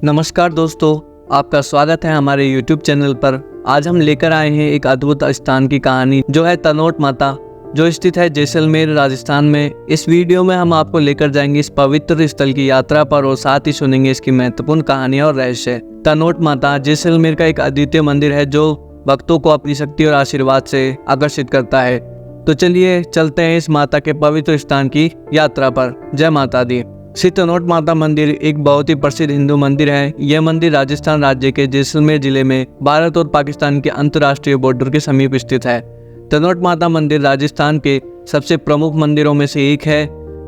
नमस्कार दोस्तों, आपका स्वागत है हमारे YouTube चैनल पर। आज हम लेकर आए हैं एक अद्भुत स्थान की कहानी जो है तनोट माता, जो स्थित है जैसलमेर राजस्थान में। इस वीडियो में हम आपको लेकर जाएंगे इस पवित्र स्थल की यात्रा पर और साथ ही सुनेंगे इसकी महत्वपूर्ण कहानी और रहस्य। तनोट माता जैसलमेर का एक अद्वितीय मंदिर है जो भक्तों को अपनी शक्ति और आशीर्वाद से आकर्षित करता है। तो चलिए चलते हैं इस माता के पवित्र स्थान की यात्रा पर। जय माता दी। श्री तनोट माता मंदिर एक बहुत ही प्रसिद्ध हिंदू मंदिर है। यह मंदिर राजस्थान राज्य के जैसलमेर जिले में भारत और पाकिस्तान के अंतर्राष्ट्रीय बॉर्डर के समीप स्थित है। तनोट माता मंदिर राजस्थान के सबसे प्रमुख मंदिरों में से एक है।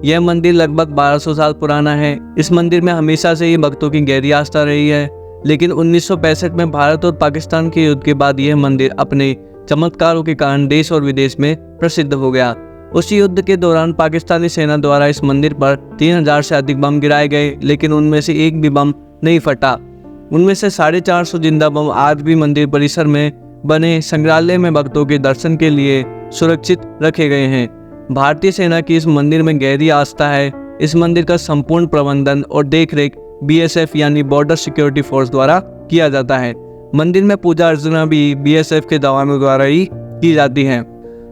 यह मंदिर लगभग 1200 साल पुराना है। इस मंदिर में हमेशा से ही भक्तों की गहरी आस्था रही है, लेकिन 1965 में भारत और पाकिस्तान के युद्ध के बाद यह मंदिर अपने चमत्कारों के कारण देश और विदेश में प्रसिद्ध हो गया। उसी युद्ध के दौरान पाकिस्तानी सेना द्वारा इस मंदिर पर 3000 से अधिक बम गिराए गए, लेकिन उनमें से एक भी बम नहीं फटा। उनमें से 450 जिंदा बम आज भी मंदिर परिसर में बने संग्रहालय में भक्तों के दर्शन के लिए सुरक्षित रखे गए हैं। भारतीय सेना की इस मंदिर में गहरी आस्था है। इस मंदिर का संपूर्ण प्रबंधन और देखरेख BSF यानी बॉर्डर सिक्योरिटी फोर्स द्वारा किया जाता है। मंदिर में पूजा अर्चना भी BSF के जवानों द्वारा ही की जाती है।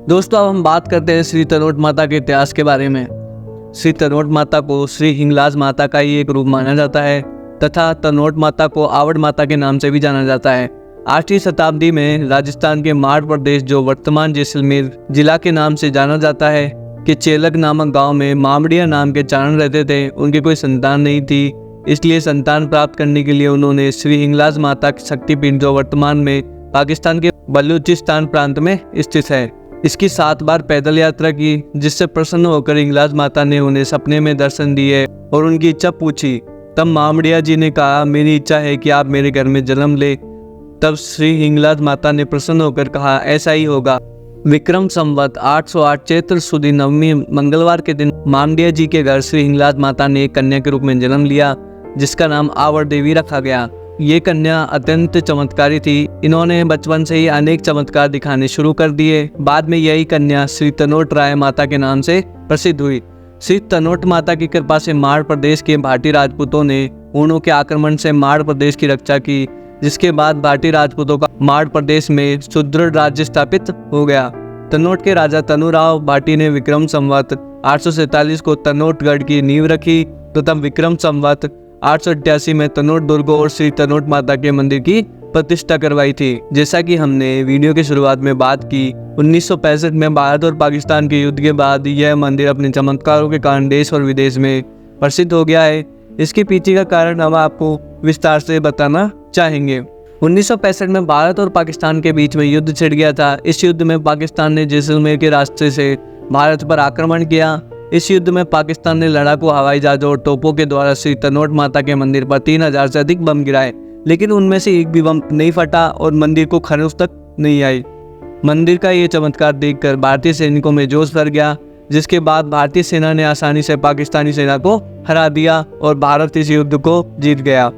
दोस्तों, अब हम बात करते हैं श्री तनोट माता के इतिहास के बारे में। श्री तनोट माता को श्री हिंगलाज माता का ही एक रूप माना जाता है तथा तनोट माता को आवड़ माता के नाम से भी जाना जाता है। 8वीं शताब्दी में राजस्थान के माड़ प्रदेश, जो वर्तमान जैसलमेर जिला के नाम से जाना जाता है, के चेलक नामक गांव में मामड़िया नाम के चारण रहते थे। उनकी कोई संतान नहीं थी, इसलिए संतान प्राप्त करने के लिए उन्होंने श्री हिंगलाज माता की शक्तिपीठ, जो वर्तमान में पाकिस्तान के बलूचिस्तान प्रांत में स्थित है, इसकी 7 बार पैदल यात्रा की, जिससे प्रसन्न होकर हिंगलाज माता ने उन्हें सपने में दर्शन दिए और उनकी इच्छा पूछी। तब मामड़िया जी ने कहा, मेरी इच्छा है कि आप मेरे घर में जन्म ले। तब श्री हिंगलाज माता ने प्रसन्न होकर कहा, ऐसा ही होगा। विक्रम संवत 808 चैत्र सुदी नवमी मंगलवार के दिन मामड़िया जी के घर श्री हिंगलाज माता ने एक कन्या के रूप में जन्म लिया, जिसका नाम आवड़ देवी रखा गया। ये कन्या अत्यंत चमत्कारी थी। इन्होंने बचपन से ही अनेक चमत्कार दिखाने शुरू कर दिए। बाद में यही कन्या श्री तनोट राय माता के नाम से प्रसिद्ध हुई। श्री तनोट माता की कृपा से माड़ प्रदेश के भाटी राजपूतों ने ऊनों के आक्रमण से माड़ प्रदेश की रक्षा की, जिसके बाद भाटी राजपूतों का माड़ प्रदेश में सुदृढ़ राज्य स्थापित हो गया। तनोट के राजा तनुराव भाटी ने विक्रम संवत 847 को तनोटगढ़ की नींव रखी, तो तब विक्रम संवत 888 में तनोट दुर्ग और श्री तनोट माता के मंदिर की प्रतिष्ठा करवाई थी। जैसा कि हमने वीडियो की शुरुआत में बात की, 1965 में भारत और पाकिस्तान के युद्ध के बाद यह मंदिर अपने चमत्कारों के कारण देश और विदेश में प्रसिद्ध हो गया है। इसके पीछे का कारण हम आपको विस्तार से बताना चाहेंगे। 1965 में भारत और पाकिस्तान के बीच में युद्ध छिड़ गया था। इस युद्ध में पाकिस्तान ने जैसलमेर के रास्ते से भारत पर आक्रमण किया। इस युद्ध में पाकिस्तान ने लड़ाकू हवाई जहाजों और तोपों के द्वारा श्री तनोट माता के मंदिर पर 3000 से अधिक बम गिराए, लेकिन उनमें से एक भी बम नहीं फटा और मंदिर को खरोंच तक नहीं आई। मंदिर का ये चमत्कार देखकर भारतीय सैनिकों में जोश भर गया, जिसके बाद भारतीय सेना ने आसानी से पाकिस्तानी सेना को हरा दिया और भारत इस युद्ध को जीत गया।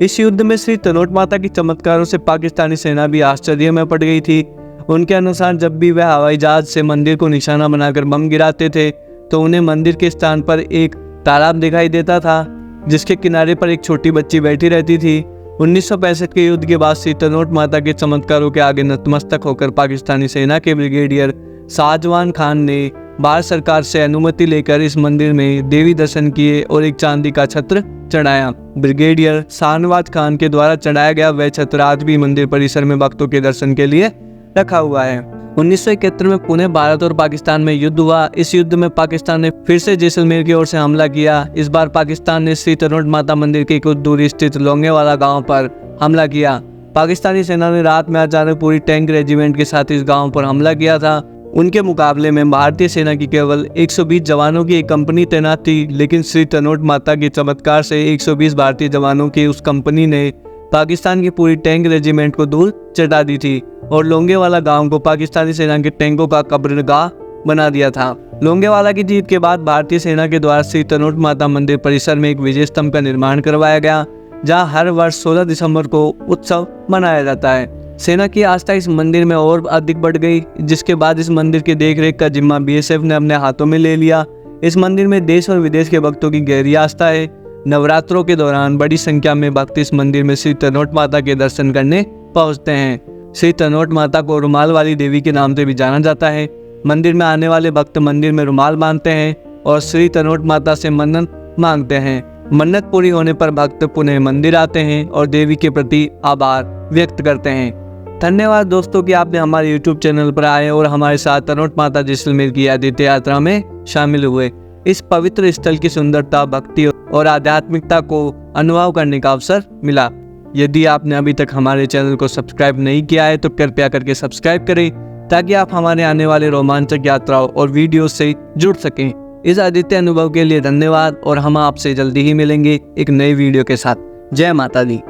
इस युद्ध में श्री तनोट माता की चमत्कारों से पाकिस्तानी सेना भी आश्चर्य में पड़ गई थी। उनके अनुसार जब भी वह हवाई जहाज से मंदिर को निशाना बनाकर बम गिराते थे, तो उन्हें मंदिर के स्थान पर एक तालाब दिखाई देता था, जिसके किनारे पर एक छोटी बच्ची बैठी रहती थी। 1965 के युद्ध के बाद श्री तनोट माता के चमत्कारों के आगे नतमस्तक होकर पाकिस्तानी सेना के ब्रिगेडियर शाहजवान खान ने भारत सरकार से अनुमति लेकर इस मंदिर में देवी दर्शन किए और एक चांदी का छत्र चढ़ाया। ब्रिगेडियर शाहनवाज खान के द्वारा चढ़ाया गया वह छत्र आज भी मंदिर परिसर में भक्तों के दर्शन के लिए रखा हुआ है। 1971 में पुणे भारत और पाकिस्तान में युद्ध हुआ। इस युद्ध में पाकिस्तान ने फिर से जैसलमेर की ओर से हमला किया। इस बार पाकिस्तान ने श्री तनोट माता मंदिर के कुछ दूरी स्थित लोंगेवाला गांव पर हमला किया। पाकिस्तानी सेना ने रात में अचानक पूरी टैंक रेजिमेंट के साथ इस गांव पर हमला किया था। उनके मुकाबले में भारतीय सेना की केवल 120 जवानों की एक कंपनी तैनात थी, लेकिन श्री तनोट माता के चमत्कार से 120 भारतीय जवानों की उस कंपनी ने पाकिस्तान की पूरी टैंक रेजिमेंट को धूल चटा दी थी और लोंगेवाला गांव को पाकिस्तानी सेना के टैंकों का कब्रगाह बना दिया था। लोंगेवाला की जीत के बाद भारतीय सेना के द्वारा श्री तनोट माता मंदिर परिसर में एक विजय स्तंभ का निर्माण करवाया गया, जहां हर वर्ष 16 दिसंबर को उत्सव मनाया जाता है। सेना की आस्था इस मंदिर में और अधिक बढ़ गई, जिसके बाद इस मंदिर की देखरेख का जिम्मा BSF ने अपने हाथों में ले लिया। इस मंदिर में देश और विदेश के भक्तों की गहरी आस्था है। नवरात्रों के दौरान बड़ी संख्या में भक्त इस मंदिर में श्री तनोट माता के दर्शन करने पहुंचते हैं। श्री तनोट माता को रुमाल वाली देवी के नाम से भी जाना जाता है। मंदिर में आने वाले भक्त मंदिर में रुमाल बांधते हैं और श्री तनोट माता से मन्नत मांगते हैं। मन्नत पूरी होने पर भक्त पुनः मंदिर आते हैं और देवी के प्रति आभार व्यक्त करते हैं। धन्यवाद दोस्तों कि आपने हमारे YouTube चैनल पर आए और हमारे साथ तनोट माता जैसलमेर की आदित्य यात्रा में शामिल हुए। इस पवित्र स्थल की सुंदरता, भक्ति और आध्यात्मिकता को अनुभव करने का अवसर मिला। यदि आपने अभी तक हमारे चैनल को सब्सक्राइब नहीं किया है तो कृपया करके सब्सक्राइब करें ताकि आप हमारे आने वाले रोमांचक यात्राओं और वीडियो से जुड़ सकें। इस आदित्य अनुभव के लिए धन्यवाद और हम आपसे जल्दी ही मिलेंगे एक नई वीडियो के साथ। जय माता दी।